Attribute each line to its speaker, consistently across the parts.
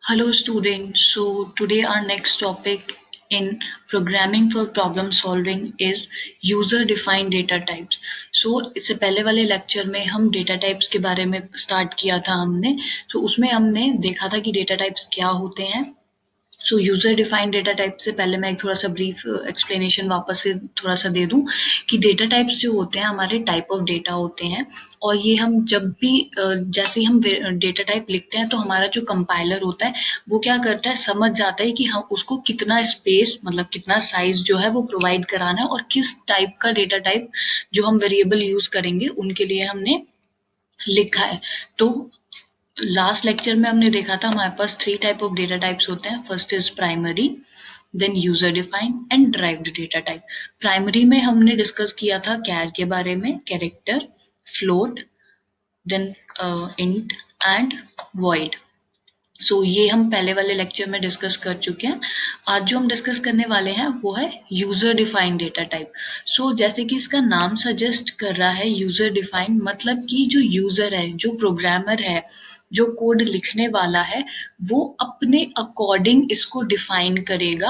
Speaker 1: Hello students, so today our next topic in programming for problem solving is user defined data types. So इससे पहले वाले lecture में हम data types के बारे में स्टार्ट किया था हमने, तो उसमें हमने देखा था कि डेटा टाइप्स क्या होते हैं। सो यूजर डिफाइंड डेटा टाइप से पहले मैं एक थोड़ा सा ब्रीफ एक्सप्लेनेशन वापस से थोड़ा सा दे दूं कि डेटा टाइप्स जो होते हैं हमारे टाइप ऑफ डेटा होते हैं, और ये हम जब भी जैसे ही हम डेटा टाइप लिखते हैं तो हमारा जो कंपाइलर होता है वो क्या करता है, समझ जाता है कि हम उसको कितना स्पेस मतलब कितना साइज जो है वो प्रोवाइड कराना है और किस टाइप का डेटा टाइप जो हम वेरिएबल यूज करेंगे उनके लिए हमने लिखा है। तो लास्ट लेक्चर में हमने देखा था हमारे पास 3 टाइप ऑफ डेटा टाइप्स होते हैं। First is primary, then user defined and derived data type. Primary में हमने डिस्कस किया था कैर के बारे में, character, float, then int and void. So ये हम पहले वाले लेक्चर में डिस्कस कर चुके हैं। आज जो हम डिस्कस करने वाले हैं वो है यूजर डिफाइंड डेटा टाइप। सो जैसे कि इसका नाम सजेस्ट कर रहा है, यूजर डिफाइंड मतलब कि जो यूजर है, जो प्रोग्रामर है, जो कोड लिखने वाला है, वो अपने अकॉर्डिंग इसको डिफाइन करेगा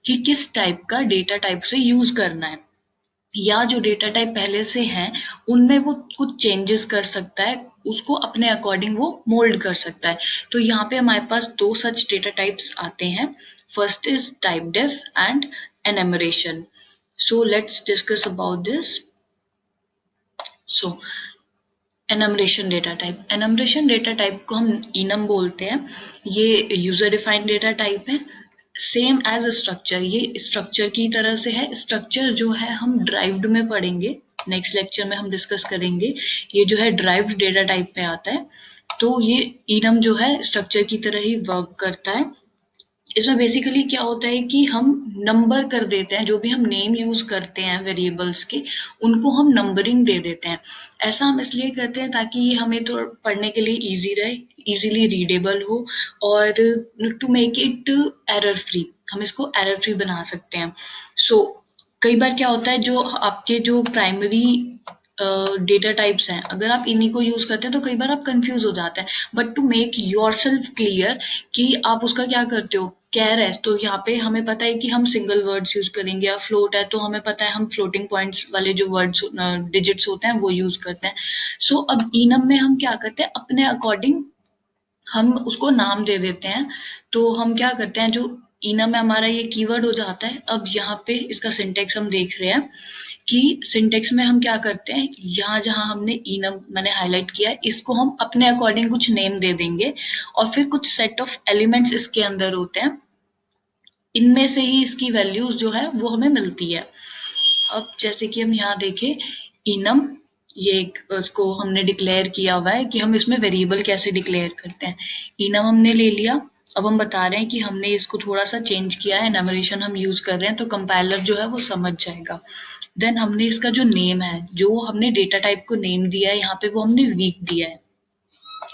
Speaker 1: कि किस टाइप का डेटा टाइप से यूज करना है, या जो डेटा टाइप पहले से हैं उनमें वो कुछ चेंजेस कर सकता है, उसको अपने अकॉर्डिंग वो मोल्ड कर सकता है। तो यहाँ पे हमारे पास दो सच डेटा टाइप्स आते हैं। First is typedef and enumeration. So let's discuss about this. So enumeration data type, enumeration data type को हम इनम बोलते हैं। ये यूजर डिफाइंड डेटा टाइप है, सेम एज स्ट्रक्चर, ये स्ट्रक्चर की तरह से है। स्ट्रक्चर जो है हम ड्राइव्ड में पढ़ेंगे, नेक्स्ट लेक्चर में हम डिस्कस करेंगे। ये जो है ड्राइव्ड डेटा टाइप में आता है। तो ये इनम जो है स्ट्रक्चर की तरह ही वर्क करता है। इसमें बेसिकली क्या होता है कि हम नंबर कर देते हैं, जो भी हम नेम यूज करते हैं वेरिएबल्स के, उनको हम नंबरिंग दे देते हैं। ऐसा हम इसलिए करते हैं ताकि ये हमें तो पढ़ने के लिए इजी रहे, इजीली रीडेबल हो, और to make it error free, हम इसको एरर फ्री बना सकते हैं। सो कई बार क्या होता है, जो आपके जो प्राइमरी डेटा टाइप्स हैं, अगर आप इन्हीं को यूज करते हैं तो कई बार आप कंफ्यूज हो जाते हैं। But to make yourself clear कि आप उसका क्या करते हो, कैर है तो यहाँ पे हमें पता है कि हम सिंगल वर्ड्स यूज करेंगे, या फ्लोट है तो हमें पता है हम फ्लोटिंग पॉइंट्स वाले जो वर्ड्स डिजिट्स होते हैं वो यूज करते हैं। सो अब इनम में हम क्या करते हैं, अपने अकॉर्डिंग हम उसको नाम दे देते हैं। तो हम क्या करते हैं, जो इनम में हमारा ये कीवर्ड हो जाता है। अब यहाँ पे इसका सिंटेक्स हम देख रहे हैं कि सिंटेक्स में हम क्या करते हैं, यहाँ जहाँ हमने इनम मैंने हाईलाइट किया है, इसको हम अपने अकॉर्डिंग कुछ नेम दे देंगे, और फिर कुछ सेट ऑफ एलिमेंट्स इसके अंदर होते हैं, इनमें से ही इसकी वैल्यूज जो है वो हमें मिलती है। अब जैसे कि हम यहाँ देखें, इनम, ये एक उसको हमने डिक्लेयर किया हुआ है कि हम इसमें वेरिएबल कैसे डिक्लेयर करते हैं। इनम हमने ले लिया। अब हम बता रहे हैं कि हमने इसको थोड़ा सा चेंज किया है, एनमरेशन हम यूज कर रहे हैं, तो कंपाइलर जो है वो समझ जाएगा। देन हमने इसका जो नेम है, जो हमने डेटा टाइप को नेम दिया है यहाँ पे, वो हमने वीक दिया है।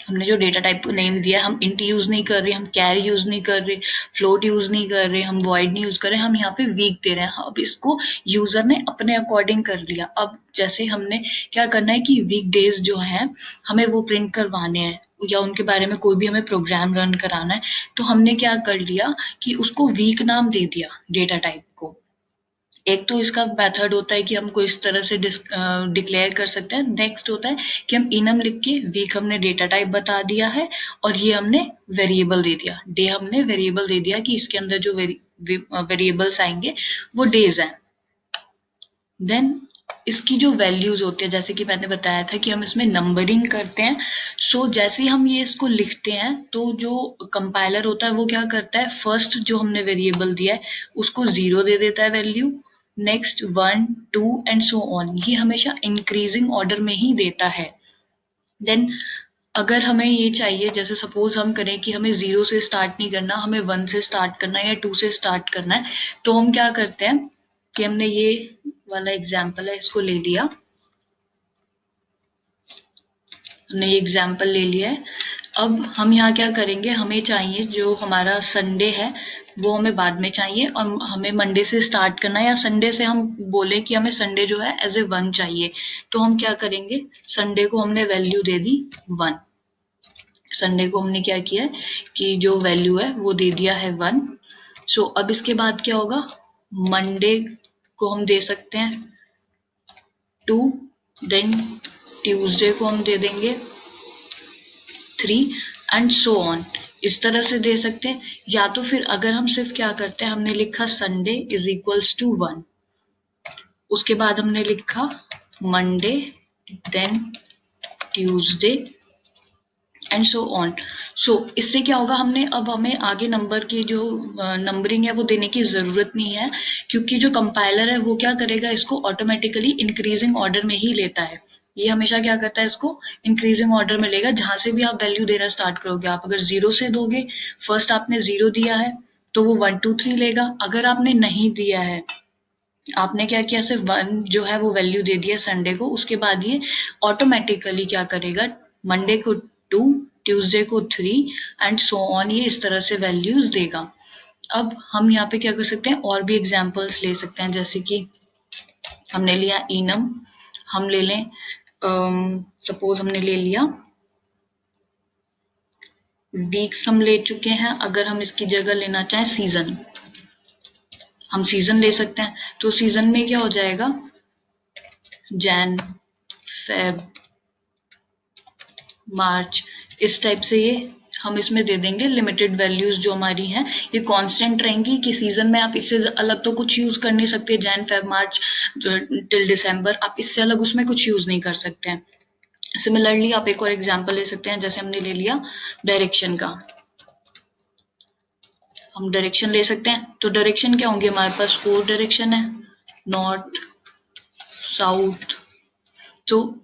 Speaker 1: हमने जो डेटा टाइप को नेम दिया है, हम इंट यूज नहीं कर रहे, हम कैर यूज नहीं कर रहे, फ्लोट यूज नहीं कर रहे, हम वॉइड नहीं यूज कर रहे, हम यहाँ पे वीक दे रहे हैं। अब इसको यूजर ने अपने अकॉर्डिंग कर लिया। अब जैसे हमने क्या करना है कि वीक डेज जो है हमें वो प्रिंट करवाने हैं, या उनके बारे में कोई भी हमें प्रोग्राम रन कराना है, तो हमने क्या कर लिया कि उसको वीक नाम दे दिया डेटा टाइप को। एक तो इसका मेथड होता है कि हमको इस तरह से डिक्लेयर कर सकते हैं। नेक्स्ट होता है कि हम इनम लिख के वीक हमने डेटा टाइप बता दिया है, और ये हमने वेरिएबल दे दिया, डे हमने वेरिएबल दे दिया कि इसके अंदर जो वेरिएबल्स आएंगे वो डेज हैं। देन इसकी जो वैल्यूज होती है, जैसे कि मैंने बताया था कि हम इसमें नंबरिंग करते हैं। सो जैसे ही हम ये इसको लिखते हैं तो जो कंपाइलर होता है वो क्या करता है, फर्स्ट जो हमने वेरिएबल दिया है उसको 0 दे देता है value, next 1 2 and so on, ये हमेशा इंक्रीजिंग ऑर्डर में ही देता है। देन अगर हमें ये चाहिए, जैसे सपोज हम करें कि हमें 0 से स्टार्ट नहीं करना, हमें 1 से स्टार्ट करना है या 2 से स्टार्ट करना है, तो हम क्या करते हैं कि हमने ये वाला एग्जाम्पल है इसको ले लिया, हमने ये एग्जाम्पल ले लिया है। अब हम यहाँ क्या करेंगे, हमें चाहिए जो हमारा संडे है वो हमें बाद में चाहिए, और हमें मंडे से स्टार्ट करना है, या संडे से हम बोले कि हमें संडे जो है एज ए 1 चाहिए, तो हम क्या करेंगे, संडे को हमने वैल्यू दे दी 1। संडे को हमने क्या किया है कि जो वैल्यू है वो दे दिया है 1। सो अब इसके बाद क्या होगा, मंडे को हम दे सकते हैं 2, देन ट्यूसडे को हम दे देंगे 3 एंड सो ऑन। इस तरह से दे सकते हैं, या तो फिर अगर हम सिर्फ क्या करते हैं, हमने लिखा संडे इज इक्वल्स टू 1, उसके बाद हमने लिखा Monday then Tuesday and so on. So इससे क्या होगा, हमें आगे नंबर की जो नंबरिंग है वो देने की जरूरत नहीं है, क्योंकि जो कंपाइलर है वो क्या करेगा, इसको ऑटोमेटिकली इंक्रीजिंग ऑर्डर में ही लेता है। ये हमेशा क्या करता है, इसको इंक्रीजिंग ऑर्डर में लेगा। जहां से भी आप वैल्यू देना स्टार्ट करोगे, आप अगर 0 से दोगे, फर्स्ट आपने 0 दिया है तो वो 1 2 3 लेगा। अगर आपने नहीं दिया है, आपने क्या किया, सिर्फ 1 जो है वो वैल्यू दे दिया संडे को, उसके बाद ये ऑटोमेटिकली क्या करेगा, मंडे को 2, ट्यूसडे को 3 एंड सो ऑन, ये इस तरह से वैल्यूज देगा। अब हम यहाँ पे क्या कर सकते हैं, और भी एग्जांपल्स ले सकते हैं, जैसे कि हमने लिया इनम, हम ले लें सपोज हमने ले लिया वीक्स, हम ले चुके हैं। अगर हम इसकी जगह लेना चाहें सीजन, हम सीजन ले सकते हैं। तो सीजन में क्या हो जाएगा, जैन, फेब, मार्च, इस टाइप से ये हम इसमें दे देंगे। लिमिटेड वैल्यूज जो हमारी हैं ये कांस्टेंट रहेंगी कि सीजन में आप इससे अलग तो कुछ यूज कर नहीं सकते, जैन फेब मार्च टिल दिसंबर, आप इससे अलग उसमें कुछ यूज नहीं कर सकते हैं। सिमिलरली आप एक और एग्जांपल ले सकते हैं, जैसे हमने ले लिया डायरेक्शन का, हम डायरेक्शन ले सकते हैं। तो डायरेक्शन क्या होंगे, हमारे पास 4 डायरेक्शन है, नॉर्थ, साउथ, तो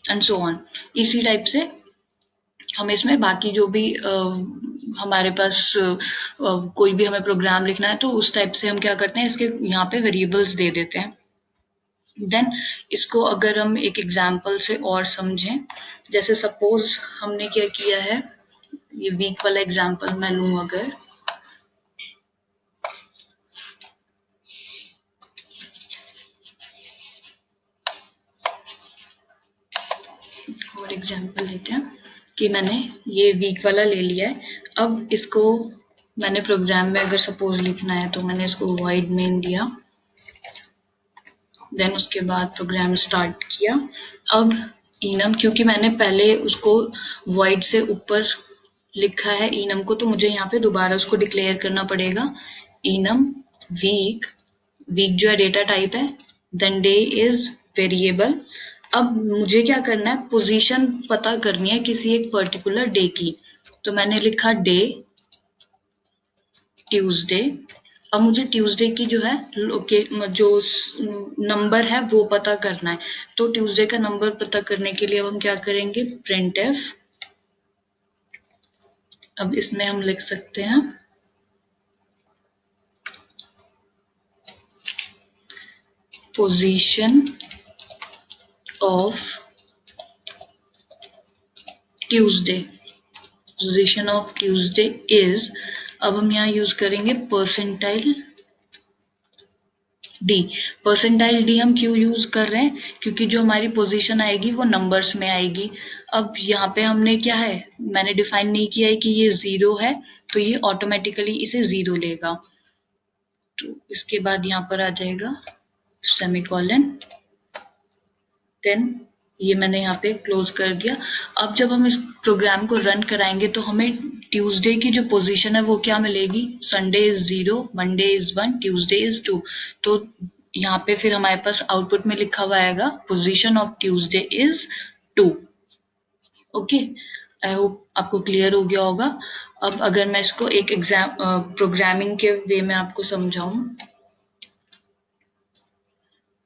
Speaker 1: एंड सो ऑन। इसी टाइप से हम इसमें बाकी जो भी हमारे पास कोई भी हमें प्रोग्राम लिखना है तो उस टाइप से हम क्या करते हैं, इसके यहाँ पे वेरिएबल्स दे देते हैं। देन इसको अगर हम एक एग्जांपल से और समझें, जैसे सपोज हमने क्या किया है, ये वीक वाला एग्जांपल मैं लूं अगर, और एग्जांपल लेते हैं कि मैंने ये वीक वाला ले लिया है। अब इसको मैंने प्रोग्राम में अगर सपोज लिखना है तो मैंने इसको void main दिया, देन उसके बाद प्रोग्राम स्टार्ट किया। अब इनम, क्योंकि मैंने पहले उसको void से ऊपर लिखा है इनम को, तो मुझे यहाँ पे दोबारा उसको डिक्लेयर करना पड़ेगा। इनम वीक, वीक जो है डेटा टाइप है, देन डे इज वेरिएबल। अब मुझे क्या करना है, पोजीशन पता करनी है किसी एक पर्टिकुलर डे की, तो मैंने लिखा डे ट्यूसडे। अब मुझे ट्यूसडे की जो है जो नंबर है वो पता करना है, तो ट्यूसडे का नंबर पता करने के लिए अब हम क्या करेंगे, printf। अब इसमें हम लिख सकते हैं position of Tuesday, position of Tuesday is, अब हम यहाँ यूज करेंगे परसेंटाइल डी। परसेंटाइल डी हम क्यों यूज कर रहे हैं, क्योंकि जो हमारी पोजीशन आएगी वो नंबर्स में आएगी। अब यहाँ पे हमने क्या है, मैंने डिफाइन नहीं किया है कि ये 0 है, तो ये ऑटोमेटिकली इसे 0 लेगा। तो इसके बाद यहाँ पर आ जाएगा सेमीकोलन, देन ये मैंने यहाँ पे क्लोज कर दिया। अब जब हम इस प्रोग्राम को रन कराएंगे तो हमें ट्यूसडे की जो पोजीशन है वो क्या मिलेगी, Sunday is 0, Monday is 1, Tuesday is 2। तो यहाँ पे फिर हमारे पास आउटपुट में लिखा हुआ आएगा position of Tuesday is 2। Okay, I hope आपको क्लियर हो गया होगा। अब अगर मैं इसको एक प्रोग्रामिंग के वे में आपको समझाऊं,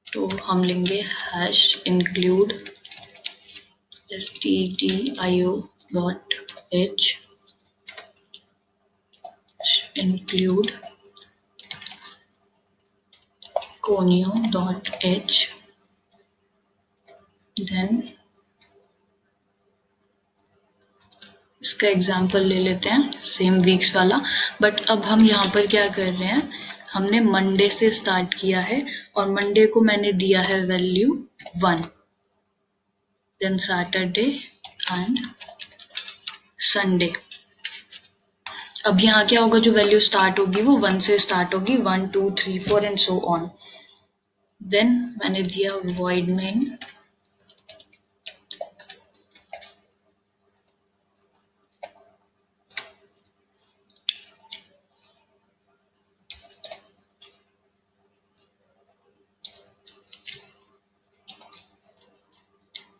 Speaker 1: तो हम लेंगे hash include stdio.h include conio.h, then इसका एग्जांपल ले लेते हैं सेम वीक्स वाला, बट अब हम यहाँ पर क्या कर रहे हैं, हमने मंडे से स्टार्ट किया है और मंडे को मैंने दिया है value 1, then Saturday and Sunday. अब यहाँ क्या होगा, जो वैल्यू स्टार्ट होगी वो 1 से स्टार्ट होगी, 1 2 3 4 एंड सो ऑन। देन मैंने दिया void main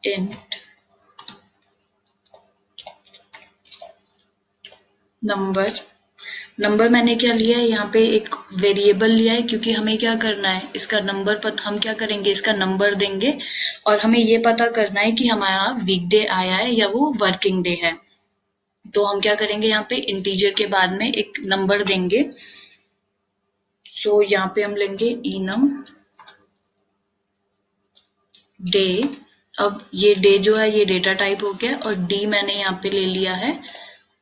Speaker 1: int number. Number मैंने क्या लिया है, यहाँ पे एक वेरिएबल लिया है, क्योंकि हमें क्या करना है, इसका नंबर हम क्या करेंगे, इसका नंबर देंगे और हमें ये पता करना है कि हमारा वीकडे आया है या वो वर्किंग डे है। तो हम क्या करेंगे, यहाँ पे इंटीजर के बाद में एक नंबर देंगे। सो यहाँ पे हम लेंगे enum डे। अब ये डे जो है ये डेटा टाइप हो गया और डी मैंने यहाँ पे ले लिया है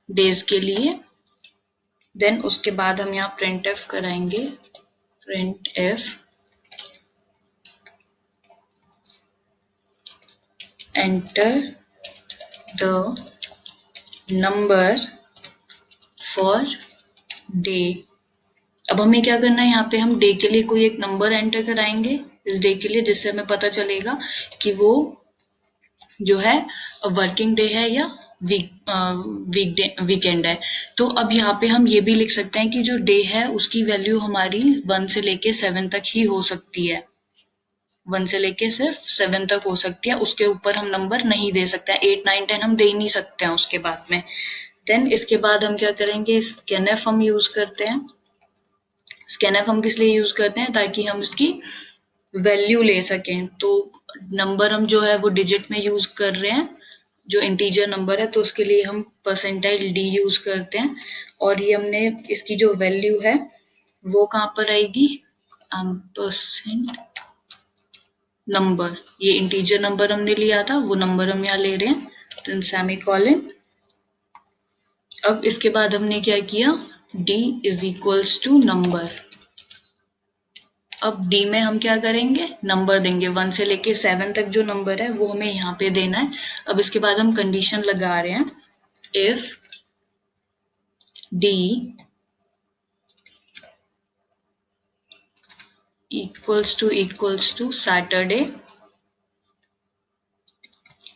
Speaker 1: डेज के लिए। देन उसके बाद हम यहाँ printf कराएंगे, printf enter the number for day। अब हमें क्या करना है, यहाँ पे हम डे के लिए कोई एक नंबर एंटर कराएंगे इस डे के लिए, जिससे हमें पता चलेगा कि वो जो है वर्किंग डे है या वीकेंड है। तो अब यहाँ पे हम ये भी लिख सकते हैं कि जो डे है उसकी वैल्यू हमारी 1 से लेके 7 तक ही हो सकती है, 1 से लेके सिर्फ 7 तक हो सकती है, उसके ऊपर हम नंबर नहीं दे सकते हैं, 8 9 10 हम दे ही नहीं सकते हैं उसके बाद में। देन इसके बाद हम क्या करेंगे, स्कैनफ हम यूज करते हैं। स्कैनफ हम किस लिए यूज करते हैं, ताकि हम इसकी वैल्यू ले सकें। तो नंबर हम जो है वो डिजिट में यूज कर रहे हैं, जो इंटीजर नंबर है, तो उसके लिए हम परसेंटाइल डी यूज करते हैं। और ये हमने इसकी जो वैल्यू है वो कहाँ पर आएगी, परसेंट नंबर, ये इंटीजर नंबर हमने लिया था वो नंबर हम यहाँ ले रहे हैं, तो सेमीकोलन। अब इसके बाद हमने क्या किया, d is equals to number. अब d में हम क्या करेंगे, नंबर देंगे, 1 से लेके 7 तक जो नंबर है वो हमें यहाँ पे देना है। अब इसके बाद हम कंडीशन लगा रहे हैं, if d equals to Saturday.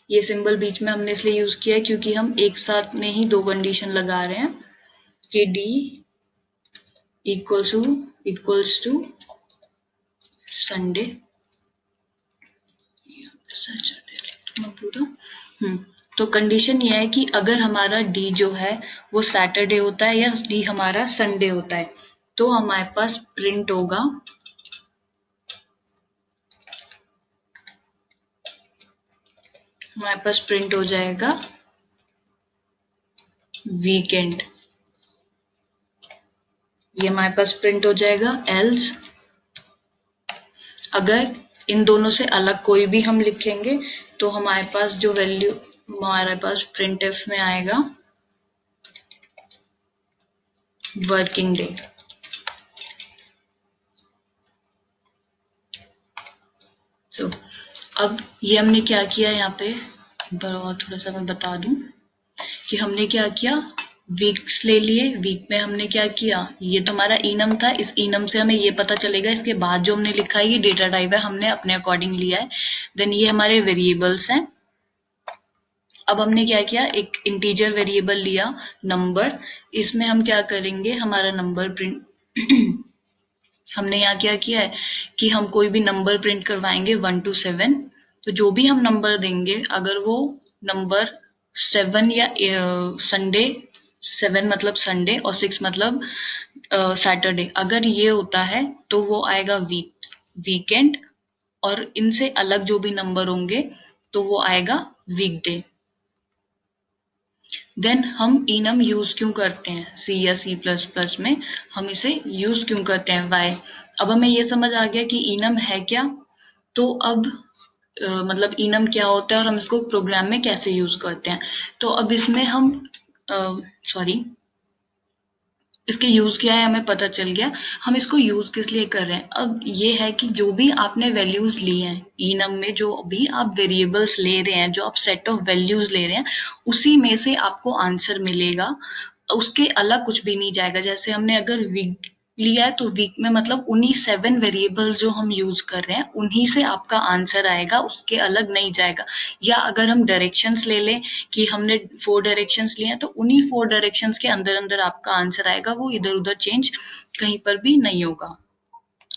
Speaker 1: ये सिंबल बीच में हमने इसलिए यूज किया है क्योंकि हम एक साथ में ही दो कंडीशन लगा रहे हैं कि d इक्वल्स टू संडे, पूरा। तो कंडीशन ये है कि अगर हमारा डी जो है वो सैटरडे होता है या डी हमारा संडे होता है, तो हमारे पास प्रिंट होगा हो जाएगा वीकेंड। ये हमारे पास प्रिंट हो जाएगा। एल्स अगर इन दोनों से अलग कोई भी हम लिखेंगे तो हमारे पास जो वैल्यू हमारे पास प्रिंटफ में आएगा वर्किंग डे। सो अब ये हमने क्या किया, यहाँ पे थोड़ा सा मैं बता दूं कि हमने क्या किया, वीक्स ले लिए। वीक में हमने क्या किया, ये तो हमारा इनम था, इस इनम से हमें ये पता चलेगा, इसके बाद जो हमने लिखा है ये डेटा टाइप है, हमने अपने अकॉर्डिंग लिया है। देन ये हमारे वेरिएबल्स हैं। अब हमने क्या किया, एक इंटीजर वेरिएबल लिया नंबर, इसमें हम क्या करेंगे, हमारा नंबर प्रिंट हमने यहाँ क्या किया है कि हम कोई भी नंबर प्रिंट करवाएंगे 1 to 7। तो जो भी हम नंबर देंगे, अगर वो नंबर 7 या संडे, 7 मतलब संडे और 6 मतलब सैटरडे, अगर ये होता है तो वो आएगा वीकेंड, और इनसे अलग जो भी नंबर होंगे तो वो आएगा वीकडे। देन हम इनम यूज क्यों करते हैं, सी या C++ में हम इसे यूज क्यों करते हैं, वाई। अब हमें ये समझ आ गया कि इनम है क्या। तो अब मतलब इनम क्या होता है और हम इसको प्रोग्राम में कैसे यूज करते हैं। तो अब इसमें हम सॉरी इसके यूज क्या है हमें पता चल गया। हम इसको यूज किस लिए कर रहे हैं, अब ये है कि जो भी आपने वैल्यूज ली हैं enum में, जो भी आप वेरिएबल्स ले रहे हैं, जो आप सेट ऑफ वैल्यूज ले रहे हैं, उसी में से आपको आंसर मिलेगा, उसके अलग कुछ भी नहीं जाएगा। जैसे हमने अगर वीक लिया है तो वीक में मतलब उन्हीं 7 वेरिएबल्स जो हम यूज कर रहे हैं उन्हीं से आपका आंसर आएगा, उसके अलग नहीं जाएगा। या अगर हम डायरेक्शंस ले लें कि हमने 4 डायरेक्शंस लिए हैं तो उन्हीं 4 डायरेक्शंस के अंदर अंदर आपका आंसर आएगा, वो इधर उधर चेंज कहीं पर भी नहीं होगा।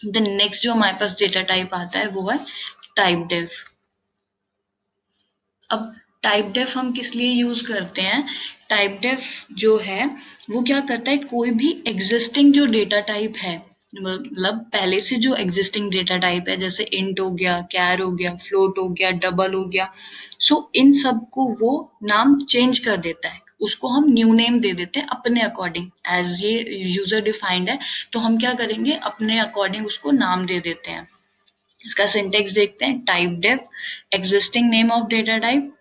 Speaker 1: देन नेक्स्ट जो हमारे पास डेटा टाइप आता है वो है टाइप डेफ। अब टाइप डेफ हम किस लिए यूज करते हैं, टाइप डेफ जो है वो क्या करता है, कोई भी एग्जिस्टिंग जो डेटा टाइप है, मतलब पहले से जो एग्जिस्टिंग डेटा टाइप है, जैसे इंट हो गया, कैर हो गया, फ्लोट हो गया, डबल हो गया, सो इन सब को वो नाम चेंज कर देता है, उसको हम न्यू नेम दे देते हैं अपने अकॉर्डिंग। एज ये यूजर डिफाइंड है तो हम क्या करेंगे, अपने अकॉर्डिंग उसको नाम दे देते हैं। इसका सिंटेक्स देखते हैं, typedef existing name of data type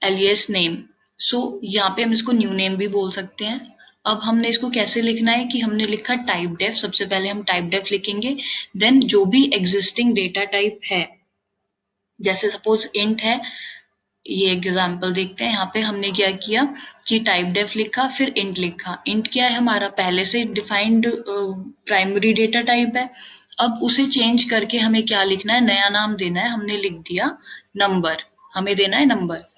Speaker 1: alias name. So यहाँ पे हम इसको न्यू नेम भी बोल सकते हैं। अब हमने इसको कैसे लिखना है कि हमने लिखा टाइप डेफ, सबसे पहले हम टाइप डेफ लिखेंगे, देन जो भी एग्जिस्टिंग डेटा टाइप है, जैसे सपोज इंट है, ये एग्जांपल देखते हैं। यहाँ पे हमने क्या किया कि टाइप डेफ लिखा फिर इंट लिखा। इंट क्या है, हमारा पहले से डिफाइंड प्राइमरी डेटा टाइप है। अब उसे चेंज करके हमें क्या लिखना है, नया नाम देना है, हमने लिख दिया नंबर, हमें देना है नंबर।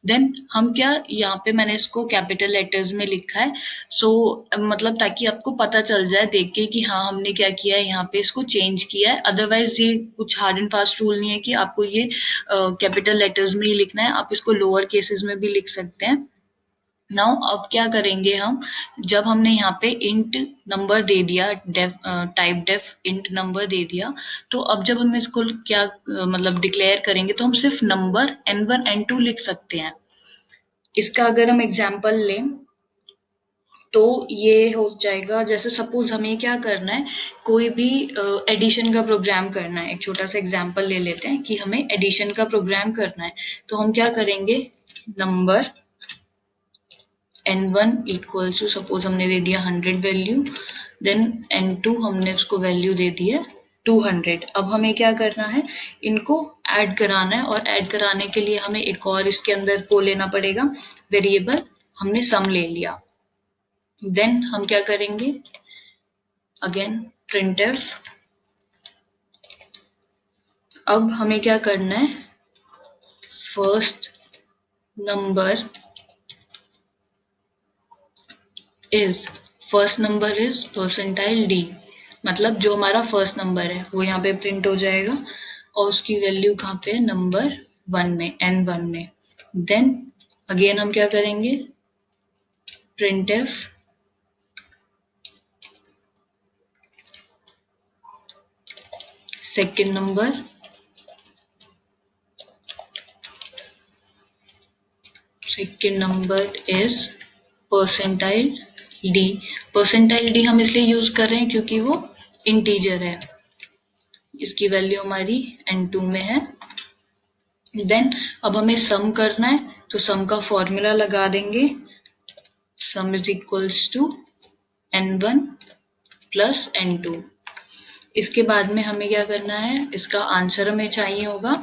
Speaker 1: देन हम क्या, यहाँ पे मैंने इसको कैपिटल लेटर्स में लिखा है, सो मतलब ताकि आपको पता चल जाए देख के कि हाँ हमने क्या किया है, यहाँ पे इसको चेंज किया है। अदरवाइज ये कुछ हार्ड एंड फास्ट रूल नहीं है कि आपको ये कैपिटल लेटर्स में ही लिखना है, आप इसको लोअर केसेस में भी लिख सकते हैं। नाउ अब क्या करेंगे हम, जब हमने यहाँ पे इंट नंबर दे दिया, def typedef int number दे दिया, तो अब जब हम इसको क्या मतलब डिक्लेयर करेंगे तो हम सिर्फ नंबर n1 n2 लिख सकते हैं। इसका अगर हम एग्जाम्पल लें तो ये हो जाएगा, जैसे सपोज हमें क्या करना है, कोई भी एडिशन का प्रोग्राम करना है। एक छोटा सा एग्जाम्पल ले लेते हैं कि हमें एडिशन का प्रोग्राम करना है, तो हम क्या करेंगे, number n1 equal to, suppose हमने दे दिया 100 वैल्यू, देन n2 हमने उसको वैल्यू दे दी है 200। अब हमें क्या करना है, इनको ऐड कराना है, और ऐड कराने के लिए हमें एक और इसके अंदर को लेना पड़ेगा वेरिएबल, हमने सम ले लिया। देन हम क्या करेंगे, अगेन printf। अब हमें क्या करना है, first number is, first number is percentile D, मतलब जो हमारा फर्स्ट नंबर है वो यहाँ पे प्रिंट हो जाएगा, और उसकी वैल्यू कहाँ पे है, नंबर 1 में, n1 में। देन अगेन हम क्या करेंगे, printf second number is percentile D. Percentile D हम इसलिए यूज कर रहे हैं क्योंकि वो इंटीजर है, इसकी वैल्यू हमारी n2 में है। देन अब हमें सम करना है, तो सम का फॉर्मूला लगा देंगे, sum is equals to n1 plus n2। इसके बाद में हमें क्या करना है, इसका आंसर हमें चाहिए होगा,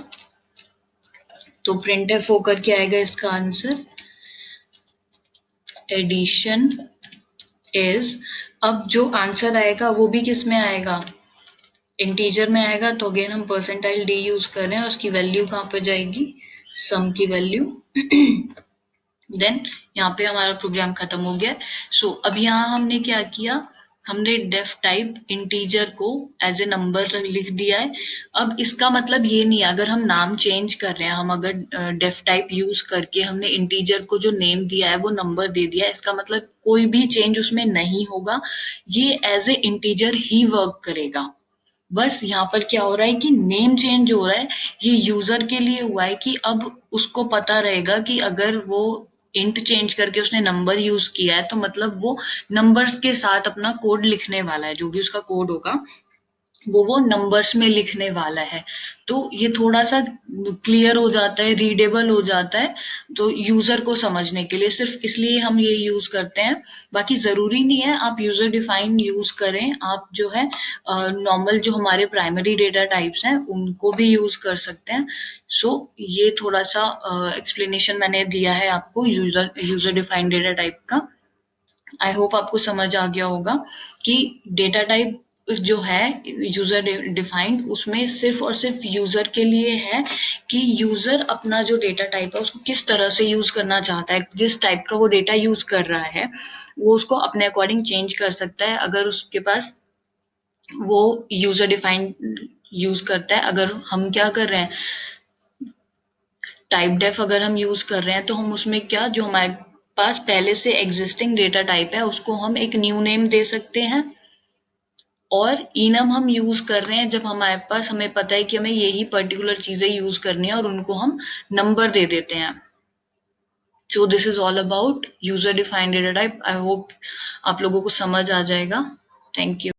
Speaker 1: तो प्रिंटफ होकर के आएगा इसका आंसर, एडिशन इज। अब जो आंसर आएगा वो भी किस में आएगा, इंटीजर में आएगा, तो अगेन हम परसेंटाइल डी यूज कर रहे हैं, उसकी वैल्यू कहाँ पर जाएगी, सम की वैल्यू। देन यहाँ पे हमारा प्रोग्राम खत्म हो गया। सो अब यहाँ हमने क्या किया, हमने डेफ टाइप इंटीजर को एज ए नंबर लिख दिया है। अब इसका मतलब ये नहीं है, अगर हम नाम चेंज कर रहे हैं, हम अगर डेफ टाइप यूज करके हमने इंटीजर को जो नेम दिया है वो नंबर दे दिया है, इसका मतलब कोई भी चेंज उसमें नहीं होगा, ये एज ए इंटीजर ही वर्क करेगा। बस यहाँ पर क्या हो रहा है कि नेम चेंज हो रहा है, ये यूजर के लिए हुआ है कि अब उसको पता रहेगा कि अगर वो इंट चेंज करके उसने नंबर यूज किया है तो मतलब वो नंबर्स के साथ अपना कोड लिखने वाला है, जो भी उसका कोड होगा वो नंबर्स में लिखने वाला है। तो ये थोड़ा सा क्लियर हो जाता है, रीडेबल हो जाता है, तो यूजर को समझने के लिए सिर्फ इसलिए हम ये यूज करते हैं। बाकी जरूरी नहीं है आप यूजर डिफाइंड यूज करें, आप जो है नॉर्मल जो हमारे प्राइमरी डेटा टाइप्स हैं उनको भी यूज कर सकते हैं। सो ये थोड़ा सा एक्सप्लेनेशन मैंने दिया है आपको user user defined data type का। आई होप आपको समझ आ गया होगा कि डेटा टाइप जो है यूजर डिफाइंड, उसमें सिर्फ और सिर्फ यूजर के लिए है कि यूजर अपना जो डेटा टाइप है उसको किस तरह से यूज करना चाहता है, जिस टाइप का वो डेटा यूज कर रहा है वो उसको अपने अकॉर्डिंग चेंज कर सकता है। अगर उसके पास वो यूजर डिफाइंड यूज करता है, अगर हम क्या कर रहे हैं टाइप डेफ अगर हम यूज कर रहे हैं तो हम उसमें क्या जो हमारे पास पहले से एग्जिस्टिंग डेटा टाइप है उसको हम एक न्यू नेम दे सकते हैं। और इनम हम यूज कर रहे हैं जब हमारे पास हमें पता है कि हमें यही पर्टिकुलर चीजें यूज करनी है और उनको हम नंबर दे देते हैं। So this is all about user defined data type. I hope आप लोगों को समझ आ जाएगा। Thank you.